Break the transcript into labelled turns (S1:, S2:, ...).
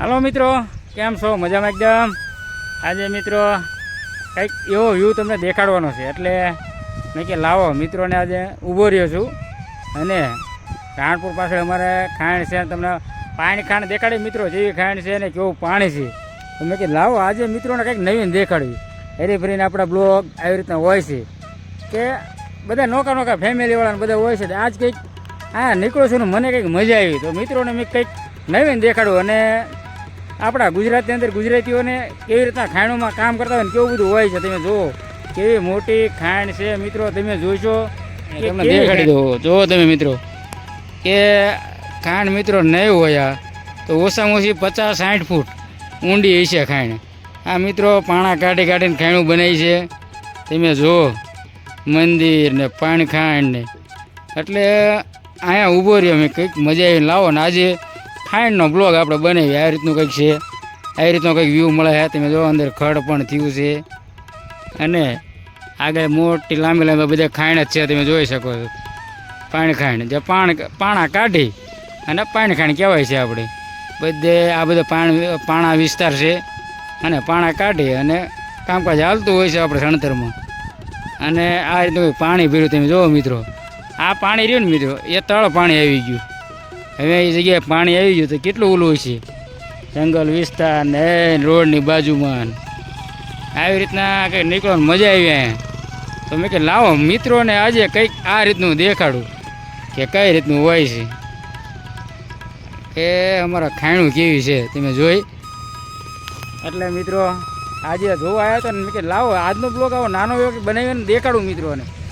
S1: હાલો મિત્રો, કેમ છો? મજામાં એકદમ. આજે મિત્રો કંઈક એવો વ્યૂ તમને દેખાડવાનો છે, એટલે મેં કે લાવો મિત્રોને આજે ઊભો રહ્યો છું. અને રાણપુર પાસે અમારે ખાંડ છે, તમને પાણી ખાંડ દેખાડી મિત્રો, જેવી ખાંડ છે ને કેવું પાણી છે. તો મેં કે લાવો આજે મિત્રોને કંઈક નવીન દેખાડવી. હેરી ફરીને આપણા બ્લોગ આવી રીતના હોય છે કે બધા નોકા નોકા ફેમિલીવાળાને બધા હોય છે. આજ કંઈક નીકળું છું ને મને કંઈક મજા આવી, તો મિત્રોને મેં કંઈક નવીન દેખાડવું. અને આપણા ગુજરાતની અંદર ગુજરાતીઓને કેવી રીતના ખાંડોમાં કામ કરતા હોય ને કેવું બધું હોય છે. તમે જુઓ કેવી મોટી ખાંડ છે મિત્રો, તમે જોઈશો તમને દેખાડી દો. જુઓ તમે મિત્રો કે ખાંડ મિત્રો નહીં હોય તો ઓછામાં ઓછી 50-60 ફૂટ ઊંડી હશે ખાંડ. આ મિત્રો પાણા કાઢી કાઢીને ખાંડું બનાવી છે. તમે જુઓ મંદિર ને પાણી ખાંડ ને, એટલે અહીંયા ઊભો રહ્યો મેં કંઈક મજા આવીને લાવો ને આજે ખાંડનો બ્લોગ આપણે બનાવીએ. આ રીતનું કંઈક છે, આવી રીતનો કંઈક વ્યૂ મળે છે. તમે જો અંદર ખડ પણ થયું છે અને આગળ મોટી લાંબી લાંબી બધા ખાંડ જ છે. તમે જોઈ શકો છો પાણી ખાંડ, જે પાણા કાઢી અને પાણી ખાંડ કહેવાય છે. આપણે બધે આ બધો પાણા વિસ્તાર છે અને પાણા કાઢી અને કામકાજ હાલતું હોય છે આપણે સણતરમાં. અને આ રીતનું પાણી ભર્યું. તમે જુઓ મિત્રો, આ પાણી રહ્યું ને મિત્રો, એ તળ પાણી આવી ગયું. હવે એ જગ્યાએ પાણી આવી ગયું તો કેટલું ઓલું હોય છે, જંગલ વિસ્તાર ને રોડની બાજુમાં. આવી રીતના કંઈક નીકળવાની મજા આવી અહીંયા. તો મેં કે લાવો મિત્રોને આજે કંઈક આ રીતનું દેખાડું કે કઈ રીતનું હોય છે, કે અમારા ખાણું કેવી છે તમે જોઈ. એટલે મિત્રો આજે જોવા આવ્યા હતા ને મેં કે લાવો આજનો બ્લોગ આવો નાનો એવો બનાવીને દેખાડું મિત્રોને.